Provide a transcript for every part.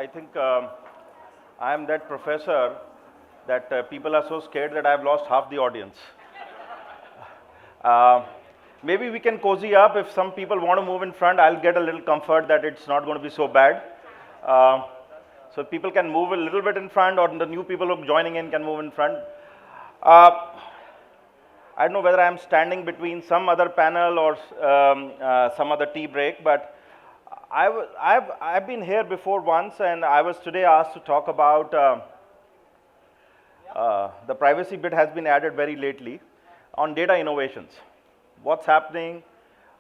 I think I am that professor that people are so scared that I've lost half the audience. Uh, Maybe we can cozy up. If some people want to move in front, I'll get a little comfort that it's not going to be so bad. Uh, so people can move a little bit in front, or the new people who are joining in can move in front. I don't know whether I'm standing between some other panel or some other tea break, but I've been here before once, and I was today asked to talk about the privacy bit has been added very lately on data innovations. What's happening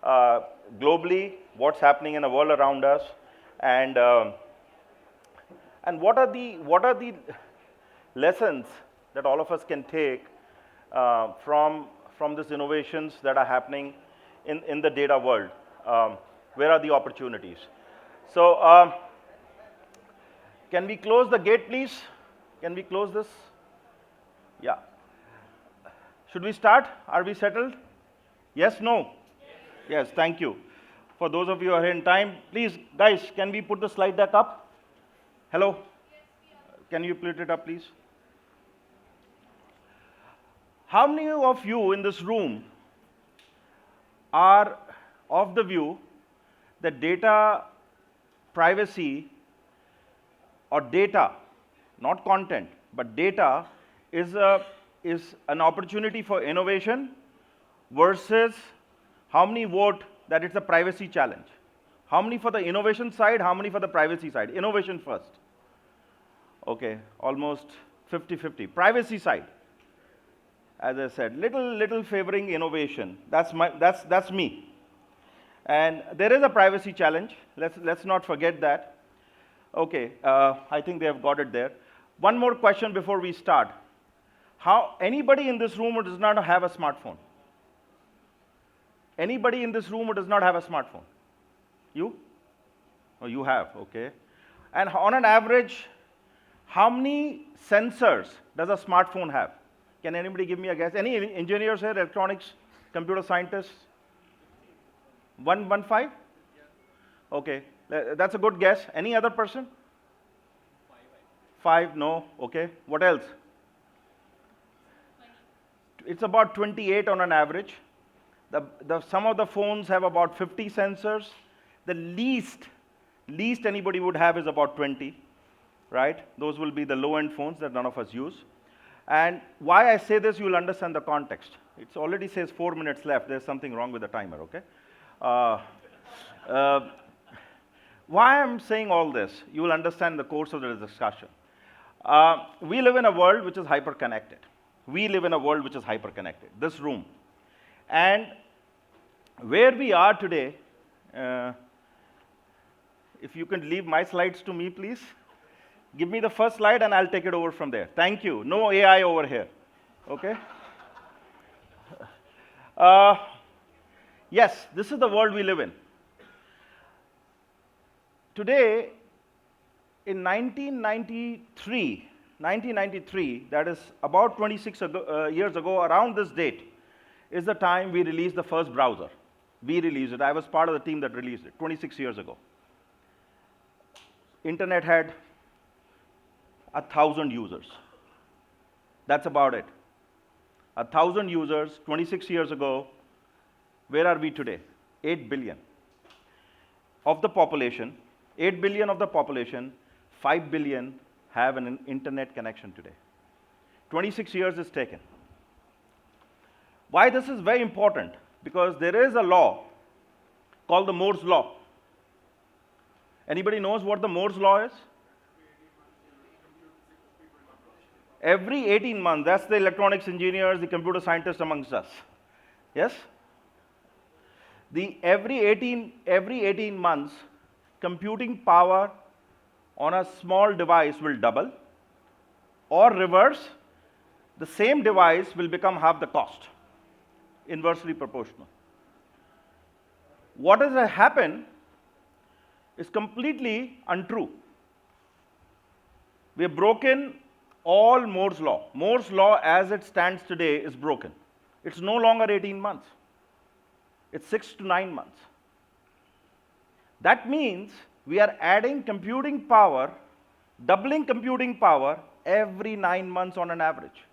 globally, what's happening in the world around us, and what are the lessons that all of us can take from these innovations that are happening in the data world. Where are the opportunities? So can we close the gate, please? Can we close this? Yeah. Should we start? Are we settled? Yes, no? Yes, thank you. For those of you who are here in time, please, guys, can we put the slide deck up? Hello? Can you put it up, please? How many of you in this room are of the view that data privacy or data, not content, but data is an opportunity for innovation versus how many vote that it's a privacy challenge? How many for the innovation side, how many for the privacy side? Innovation first. Okay, almost 50-50. Privacy side, as I said, little favoring innovation. That's me. And there is a privacy challenge. Let's not forget that. Okay, I think they have got it there. One more question before we start. Anybody in this room who does not have a smartphone? Anybody in this room who does not have a smartphone? You? Oh, you have, okay. And on an average, how many sensors does a smartphone have? Can anybody give me a guess? Any engineers here, electronics, computer scientists? 115? Okay, that's a good guess. Any other person? 5, no, okay. What else? It's about 28 on an average. Some of the phones have about 50 sensors. The least anybody would have is about 20, right? Those will be the low-end phones that none of us use. And why I say this, you'll understand the context. It already says 4 minutes left. There's something wrong with the timer, okay? Why I'm saying all this, you will understand the course of the discussion. We live in a world which is hyper-connected. We live in a world which is hyper-connected, this room. And where we are today, if you can leave my slides to me, please. Give me the first slide and I'll take it over from there. Thank you. No AI over here, okay? Yes, this is the world we live in. Today, in 1993, that is about 26 years ago, around this date, is the time we released the first browser. We released it. I was part of the team that released it 26 years ago. Internet had 1,000 users. That's about it. 1,000 users, 26 years ago. Where are we today? 8 billion. Of the population, 8 billion of the population, 5 billion have an internet connection today. 26 years is taken. Why this is very important? Because there is a law called the Moore's Law. Anybody knows what the Moore's Law is? Every 18 months, that's the electronics engineers, the computer scientists amongst us. Yes? Every 18 months, computing power on a small device will double, or reverse, the same device will become half the cost. Inversely proportional. What has happened is completely untrue. We have broken all Moore's Law. Moore's Law as it stands today is broken. It's no longer 18 months. It's 6 to 9 months. That means we are adding computing power doubling computing power every 9 months on an average.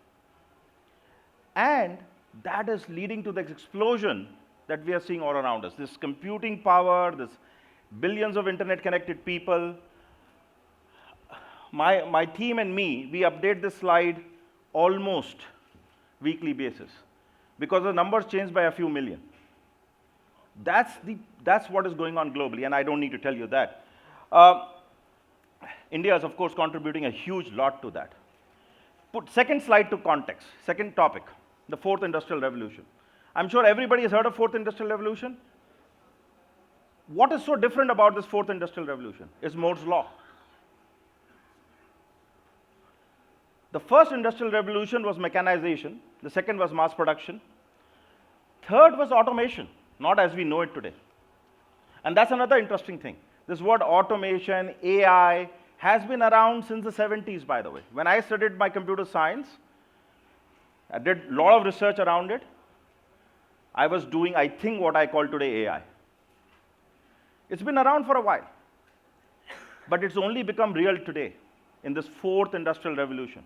And that is leading to the explosion that we are seeing all around us. This computing power, this billions of internet connected people. My team and me, we update this slide almost weekly basis because the numbers change by a few million. That's what is going on globally, and I don't need to tell you that. India is, of course, contributing a huge lot to that. Put second slide to context, second topic, the fourth industrial revolution. I'm sure everybody has heard of fourth industrial revolution. What is so different about this fourth industrial revolution is Moore's law. The first industrial revolution was mechanization. The second was mass production. Third was automation, not as we know it today. And that's another interesting thing. This word automation, AI, has been around since the 70s, by the way. When I studied my computer science, I did a lot of research around it. I was doing, I think, what I call today AI. It's been around for a while. But it's only become real today in this fourth industrial revolution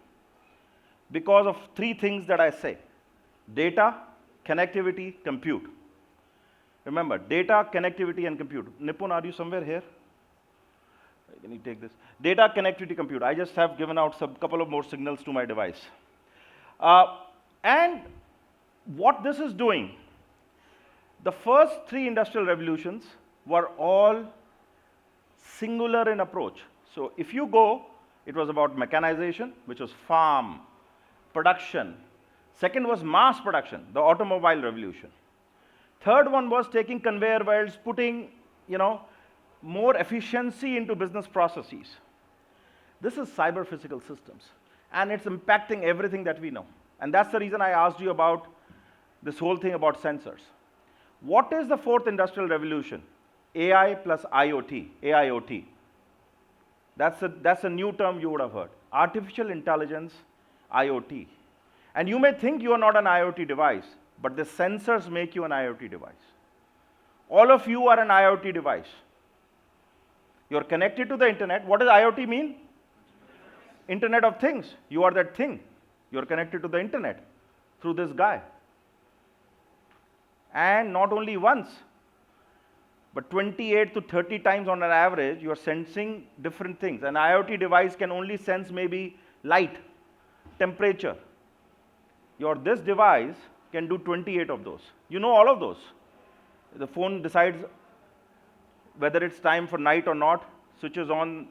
because of three things that I say: data, connectivity, compute. Remember, data, connectivity, and compute. Nipun, are you somewhere here? Can you take this? Data, connectivity, compute. I just have given out some couple of more signals to my device. And what this is doing, the first three industrial revolutions were all singular in approach. So if you go, it was about mechanization, which was farm, production. Second was mass production, the automobile revolution. Third one was taking conveyor belts, putting, more efficiency into business processes. This is cyber physical systems, and it's impacting everything that we know. And that's the reason I asked you about this whole thing about sensors. What is the fourth industrial revolution? AI plus IoT, AIoT. That's a new term you would have heard. Artificial intelligence, IoT. And you may think you are not an IoT device, but the sensors make you an IoT device. All of you are an IoT device. You're connected to the internet. What does IoT mean? Internet of Things. You are that thing. You're connected to the internet through this guy. And not only once, but 28 to 30 times on an average, you're sensing different things. An IoT device can only sense maybe light, temperature. This device can do 28 of those. You know all of those. The phone decides whether it's time for night or not, switches on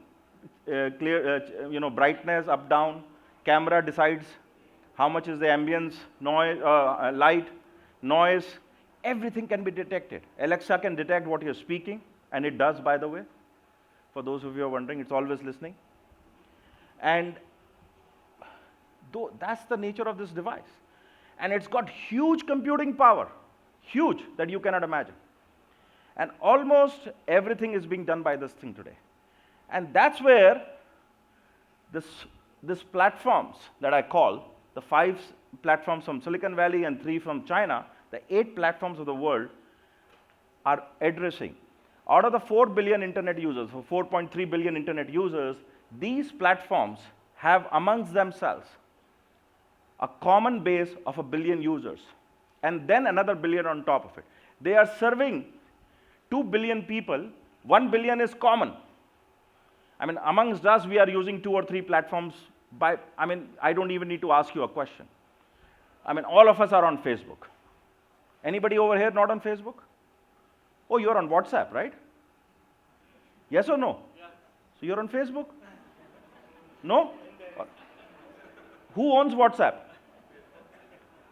brightness up, down. Camera decides how much is the ambience, noise, light, noise. Everything can be detected. Alexa can detect what you're speaking, and it does, by the way. For those of you who are wondering, it's always listening. And that's the nature of this device. And it's got huge computing power, huge, that you cannot imagine. And almost everything is being done by this thing today. And that's where this platforms that I call, the 5 platforms from Silicon Valley and 3 from China, the 8 platforms of the world are addressing. Out of the 4 billion internet users, 4.3 billion internet users, these platforms have amongst themselves a common base of 1 billion users, and then another billion on top of it. They are serving 2 billion people. 1 billion is common. Amongst us, we are using 2 or 3 platforms. I don't even need to ask you a question. All of us are on Facebook. Anybody over here not on Facebook? Oh, you're on WhatsApp, right? Yes or no? Yeah. So you're on Facebook? No? Who owns WhatsApp?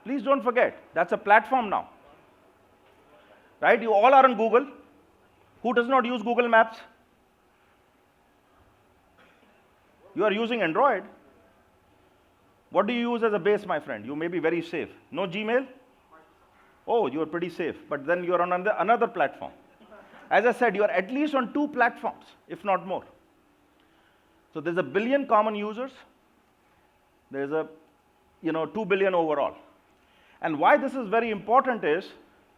Please don't forget, that's a platform now. Right? You all are on Google. Who does not use Google Maps? You are using Android. What do you use as a base, my friend? You may be very safe. No Gmail? Oh, you are pretty safe. But then you are on another platform. As I said, you are at least on 2 platforms, if not more. So there's 1 billion common users. There's 2 billion overall. And why this is very important is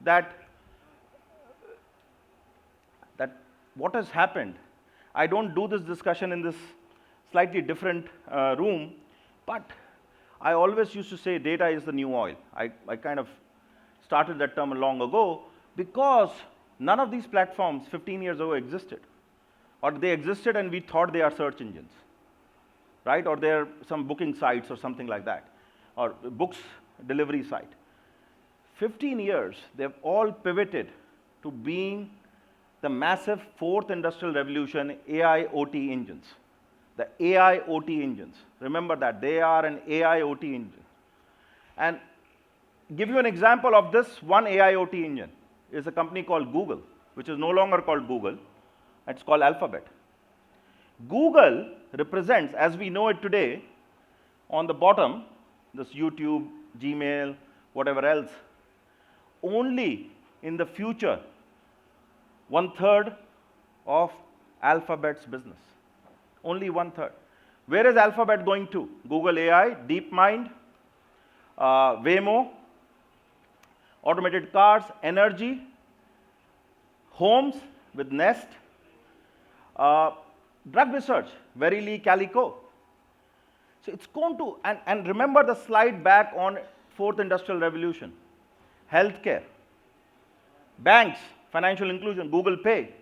that what has happened, I don't do this discussion in this slightly different room, but I always used to say data is the new oil. I kind of started that term long ago because none of these platforms 15 years ago existed. Or they existed and we thought they are search engines, right? Or they're some booking sites or something like that, or books delivery site. 15 years, they've all pivoted to being the massive fourth industrial revolution AI/OT engines. The AI/OT engines. Remember that, they are an AI/OT engine. And give you an example of this one AI/OT engine is a company called Google, which is no longer called Google, it's called Alphabet. Google represents, as we know it today, on the bottom, this YouTube, Gmail, whatever else, only in the future, 1/3 of Alphabet's business. Only 1/3. Where is Alphabet going to? Google AI, DeepMind, Waymo, automated cars, energy, homes with Nest, drug research, Verily, Calico. So it's going to, and remember the slide back on fourth industrial revolution. Healthcare, banks, financial inclusion, Google Pay,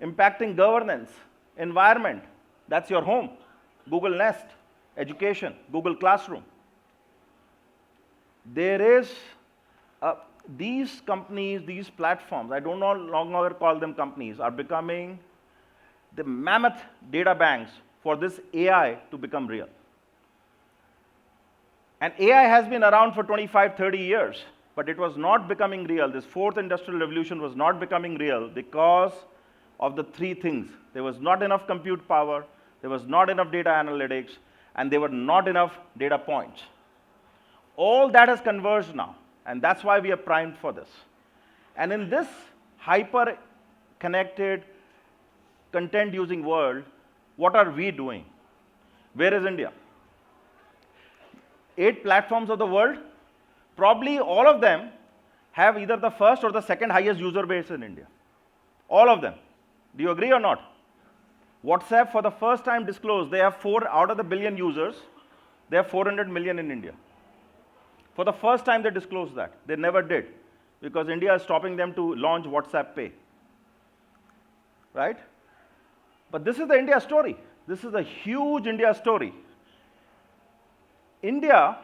impacting governance, environment, that's your home, Google Nest, education, Google Classroom. There is, these companies, these platforms, I don't no longer call them companies, are becoming the mammoth data banks for this AI to become real. And AI has been around for 25, 30 years, but it was not becoming real. This fourth industrial revolution was not becoming real because of the three things. There was not enough compute power, there was not enough data analytics, and there were not enough data points. All that has converged now, and that's why we are primed for this. And in this hyper-connected, content-using world, what are we doing? Where is India? 8 platforms of the world, probably all of them have either the first or the second highest user base in India. All of them. Do you agree or not? WhatsApp, for the first time disclosed, they have 4 out of the billion users, they have 400 million in India. For the first time they disclosed that. They never did, because India is stopping them to launch WhatsApp Pay. Right? But this is the India story. This is a huge India story. India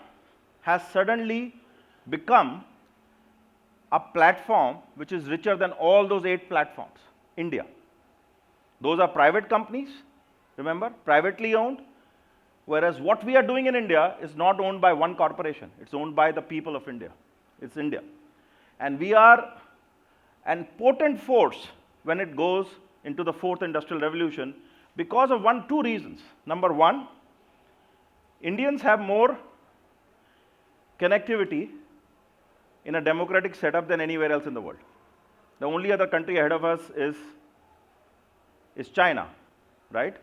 has suddenly become a platform which is richer than all those 8 platforms. India. Those are private companies, remember, privately owned, whereas what we are doing in India is not owned by one corporation. It's owned by the people of India. It's India. And we are an potent force when it goes into the fourth industrial revolution because of 2 reasons. Number 1, Indians have more connectivity in a democratic setup than anywhere else in the world. The only other country ahead of us is China, right?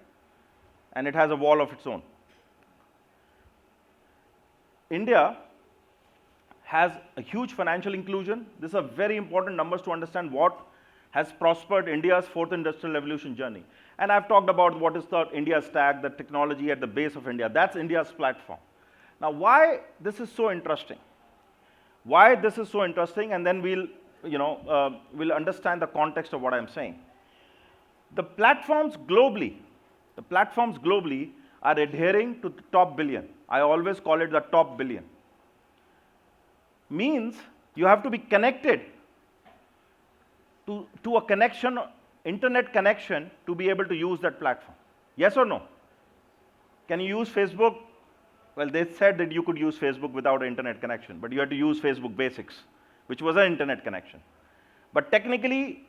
And it has a wall of its own. India has a huge financial inclusion. These are very important numbers to understand what has prospered India's fourth industrial revolution journey. And I've talked about what is the India stack, the technology at the base of India. That's India's platform. Now, why this is so interesting? Why this is so interesting, and then we'll understand the context of what I'm saying. The platforms globally are adhering to the top billion. I always call it the top billion. Means you have to be connected to a connection, internet connection, to be able to use that platform. Yes or no? Can you use Facebook? Well, they said that you could use Facebook without an internet connection, but you had to use Facebook Basics, which was an internet connection. But technically,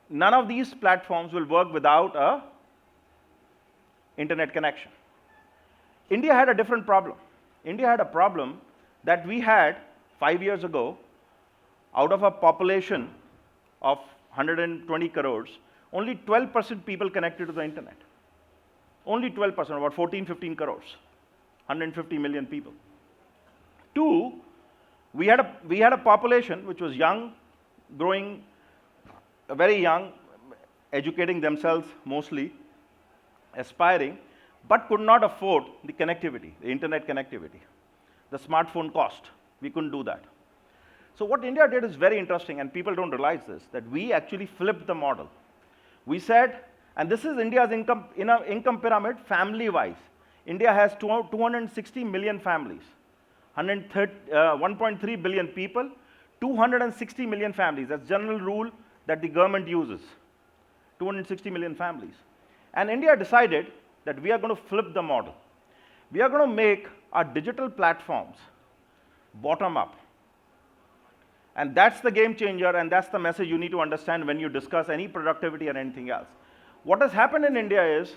none of these platforms will work without a internet connection. India had a different problem. India had a problem that we had 5 years ago. Out of a population of 120 crores, only 12% people connected to the internet. Only 12%, about 14, 15 crores, 150 million people. 2, we had a population which was young, growing, very young, educating themselves mostly, aspiring, but could not afford the connectivity, the internet connectivity, the smartphone cost. We couldn't do that. So what India did is very interesting, and people don't realize this, that we actually flipped the model. We said, and this is India's income pyramid family-wise. India has 260 million families, 1.3 billion people, 260 million families. That's general rule that the government uses, 260 million families. And India decided that we are going to flip the model. We are going to make our digital platforms bottom up. And that's the game changer, and that's the message you need to understand when you discuss any productivity or anything else. What has happened in India is,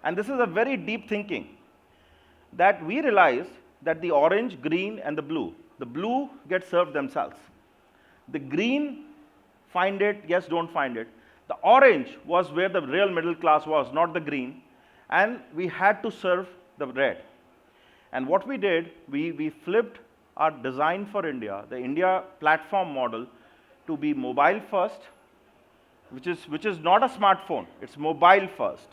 and this is a very deep thinking, that we realized that the orange, green, and the blue get served themselves. The green, find it, yes, don't find it. The orange was where the real middle class was, not the green, and we had to serve the red. And what we did, we flipped our design for India, the India platform model, to be mobile first, which is not a smartphone, it's mobile first.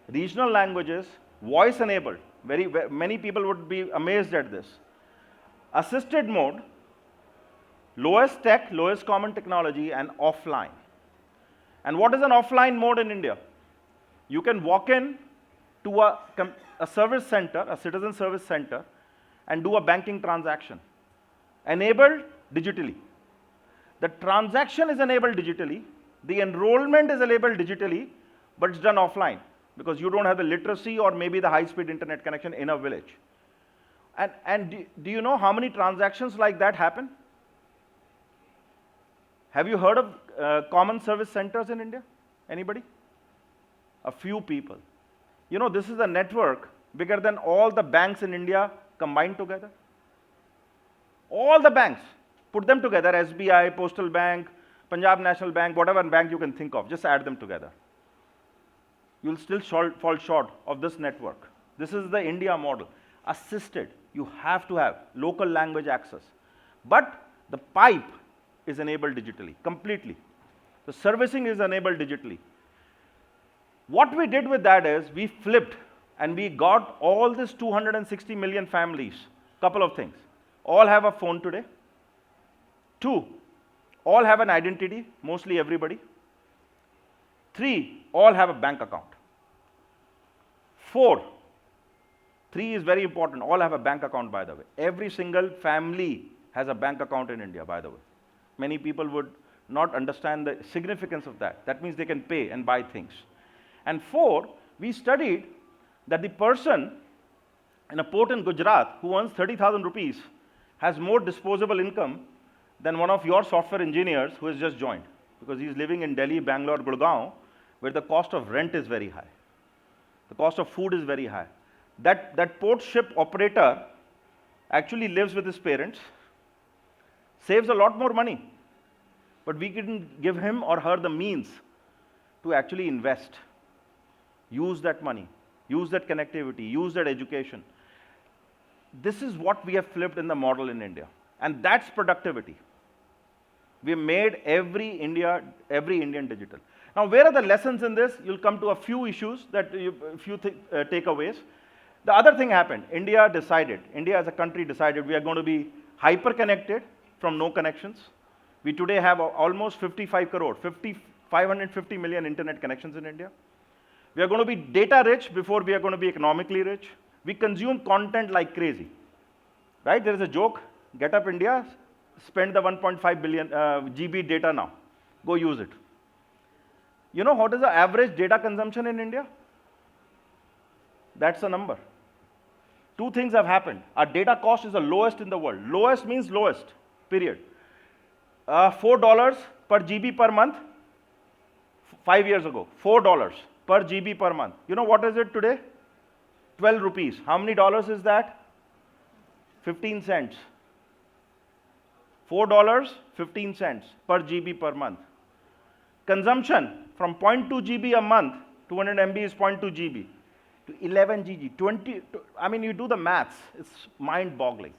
Regional languages, voice enabled, many people would be amazed at this. Assisted mode, lowest tech, lowest common technology, and offline. And what is an offline mode in India? You can walk in to a service center, a citizen service center, and do a banking transaction, enabled digitally. The transaction is enabled digitally, the enrollment is enabled digitally, but it's done offline, because you don't have the literacy or maybe the high-speed internet connection in a village. And do you know how many transactions like that happen? Have you heard of common service centers in India? Anybody? A few people. You know, this is a network bigger than all the banks in India combined together. All the banks, put them together, SBI, Postal Bank, Punjab National Bank, whatever bank you can think of, just add them together. You'll still fall short of this network. This is the India model. Assisted, you have to have local language access. But the pipe is enabled digitally, completely. The servicing is enabled digitally. What we did with that is, we flipped, and we got all these 260 million families, couple of things. All have a phone today. 2, all have an identity, mostly everybody. 3, all have a bank account. 4, 3 is very important, all have a bank account, by the way. Every single family has a bank account in India, by the way. Many people would not understand the significance of that. That means they can pay and buy things. And 4, we studied that the person in a port in Gujarat who earns 30,000 rupees has more disposable income than one of your software engineers who has just joined, because he's living in Delhi, Bangalore, Gurgaon, where the cost of rent is very high. The cost of food is very high. That port ship operator actually lives with his parents, saves a lot more money, but we didn't give him or her the means to actually invest, use that money, use that connectivity, use that education. This is what we have flipped in the model in India, and that's productivity. We have made every Indian digital. Now, where are the lessons in this? You'll come to a few issues, takeaways. The other thing happened. India as a country decided we are going to be hyper-connected from no connections. We today have almost 55 crore, 550 million internet connections in India. We are going to be data rich before we are going to be economically rich. We consume content like crazy, right? There is a joke, get up India, spend the 1.5 billion GB data now, go use it. You know what is the average data consumption in India? That's the number. 2 things have happened. Our data cost is the lowest in the world. Lowest means lowest, period. $4 per GB per month, 5 years ago, $4 per GB per month. You know what is it today? 12 rupees. How many dollars is that? 15 cents. $4, 15 cents per GB per month. Consumption from 0.2 GB a month, 200 MB is 0.2 GB, to 11 GB, 20, I mean, you do the maths, it's mind-boggling.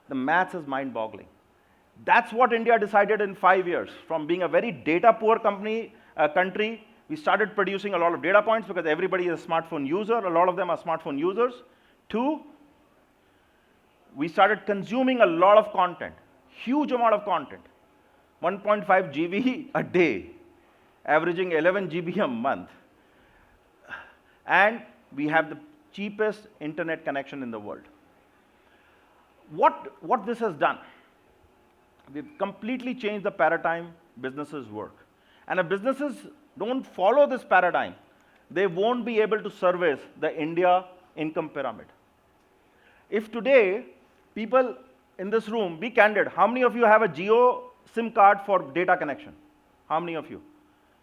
The maths is mind-boggling. That's what India decided in 5 years. From being a very data-poor country, We started producing a lot of data points because everybody is a smartphone user. A lot of them are smartphone users. 2, we started consuming a lot of content, huge amount of content, 1.5 GB a day, averaging 11 GB a month. And we have the cheapest internet connection in the world. What this has done, we've completely changed the paradigm businesses work. And if businesses don't follow this paradigm, they won't be able to service the India income pyramid. If today, people in this room, be candid, how many of you have a Jio SIM card for data connection? How many of you?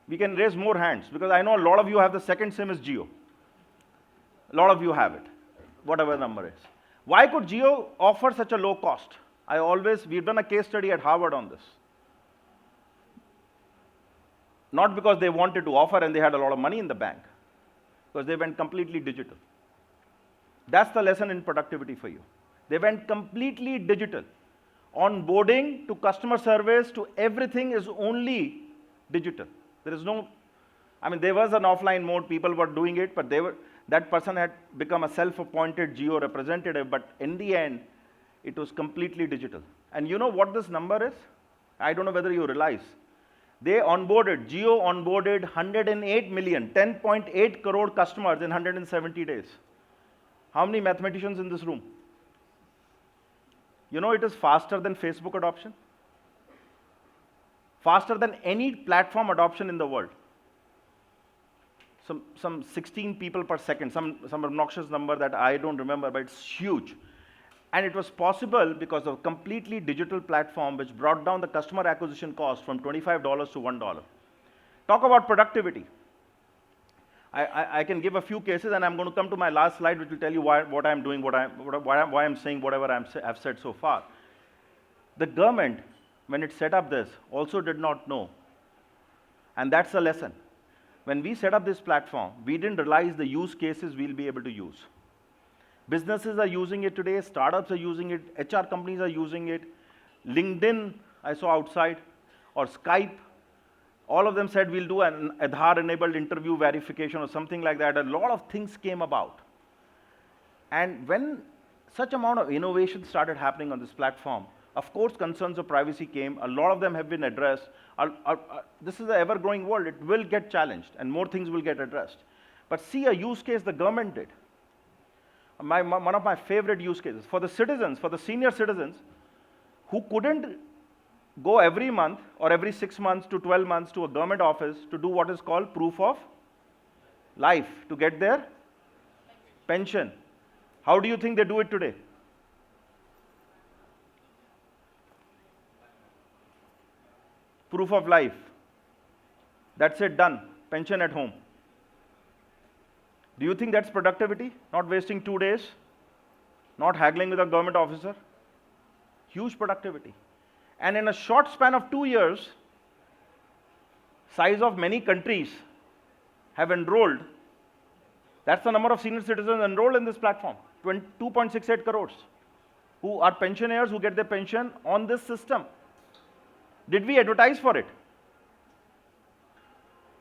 We can raise more hands, because I know a lot of you have the second SIM is Jio. A lot of you have it, whatever the number is. Why could Jio offer such a low cost? We've done a case study at Harvard on this. Not because they wanted to offer and they had a lot of money in the bank, because they went completely digital. That's the lesson in productivity for you. They went completely digital. Onboarding to customer service to everything is only digital. There is no, there was an offline mode, people were doing it, but that person had become a self-appointed Jio representative, but in the end, it was completely digital. And you know what this number is? I don't know whether you realize. Jio onboarded 108 million, 10.8 crore customers in 170 days. How many mathematicians in this room? You know it is faster than Facebook adoption? Faster than any platform adoption in the world. Some 16 people per second, some obnoxious number that I don't remember, but it's huge. And it was possible because of a completely digital platform which brought down the customer acquisition cost from $25 to $1. Talk about productivity. I can give a few cases, and I'm going to come to my last slide, which will tell you what I'm doing, why I'm saying whatever I've said so far. The government, when it set up this, also did not know. And that's the lesson. When we set up this platform, we didn't realize the use cases we'll be able to use. Businesses are using it today, startups are using it, HR companies are using it, LinkedIn, I saw outside, or Skype, all of them said we'll do an Aadhaar-enabled interview verification or something like that. A lot of things came about. And when such amount of innovation started happening on this platform, of course concerns of privacy came, a lot of them have been addressed. This is an ever-growing world, it will get challenged, and more things will get addressed. But see a use case the government did. One of my favorite use cases, for the citizens, for the senior citizens, who couldn't go every month or every 6 months to 12 months to a government office to do what is called proof of life, to get their pension. How do you think they do it today? Proof of life. That's it, done. Pension at home. Do you think that's productivity? Not wasting 2 days? Not haggling with a government officer? Huge productivity. And in a short span of 2 years, size of many countries have enrolled. That's the number of senior citizens enrolled in this platform, 2.68 crores, who are pensioners, who get their pension on this system. Did we advertise for it?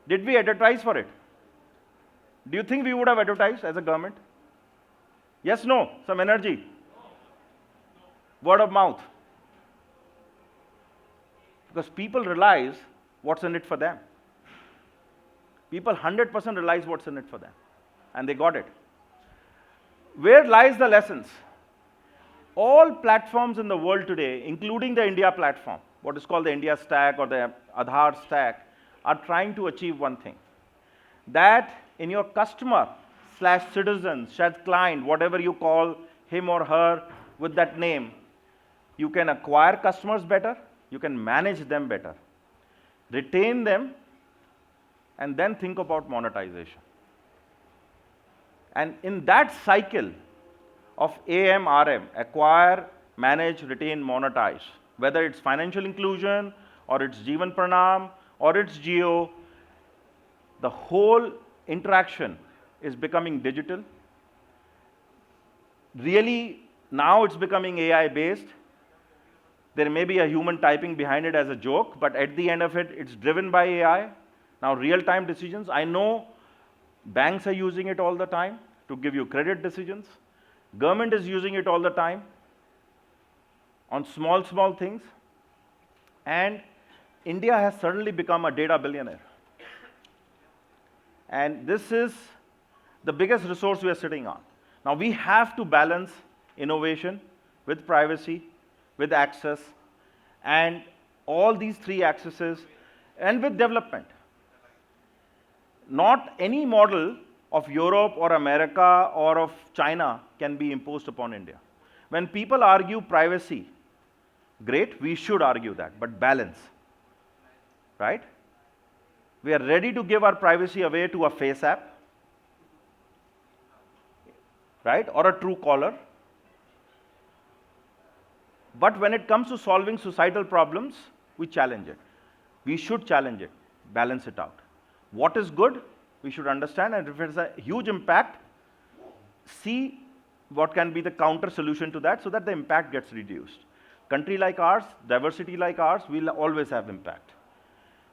Did we advertise for it? Do you think we would have advertised as a government? Yes, no? Some energy. Word of mouth. Because people realize what's in it for them. People 100% realize what's in it for them. And they got it. Where lies the lessons? All platforms in the world today, including the India platform, what is called the India stack or the Aadhaar stack, are trying to achieve one thing. That in your customer/citizen/client, whatever you call him or her with that name, you can acquire customers better, you can manage them better, retain them, and then think about monetization. And in that cycle of AMRM, acquire, manage, retain, monetize, whether it's financial inclusion, or it's Jeevan Pranam, or it's Jio, the whole interaction is becoming digital. Really, now it's becoming AI-based. There may be a human typing behind it as a joke, but at the end of it, it's driven by AI. Now, real-time decisions, I know banks are using it all the time to give you credit decisions. Government is using it all the time on small, small things. And India has suddenly become a data billionaire. And this is the biggest resource we are sitting on. Now, we have to balance innovation with privacy, with access, and all these three axes, and with development. Not any model of Europe or America or of China can be imposed upon India. When people argue privacy, great, we should argue that, but balance, right? We are ready to give our privacy away to a face app, right, or a true caller. But when it comes to solving societal problems, we challenge it. We should challenge it, balance it out. What is good, we should understand, and if it has a huge impact, see what can be the counter solution to that so that the impact gets reduced. Country like ours, diversity like ours, will always have impact.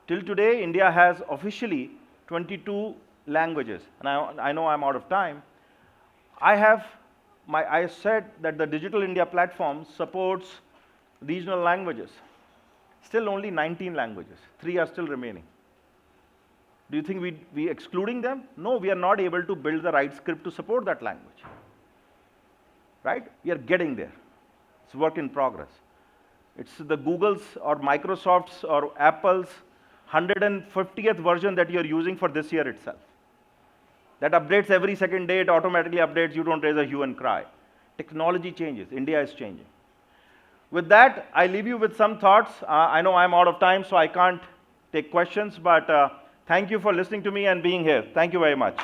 Till today, India has officially 22 languages, and I know I'm out of time. I said that the Digital India platform supports regional languages. Still only 19 languages. 3 are still remaining. Do you think we excluding them? No, we are not able to build the right script to support that language. Right? We are getting there. It's work in progress. It's the Google's or Microsoft's or Apple's 150th version that you're using for this year itself. That updates every second day, it automatically updates, you don't raise a hue and cry. Technology changes, India is changing. With that, I leave you with some thoughts. I know I'm out of time, so I can't take questions, but thank you for listening to me and being here. Thank you very much.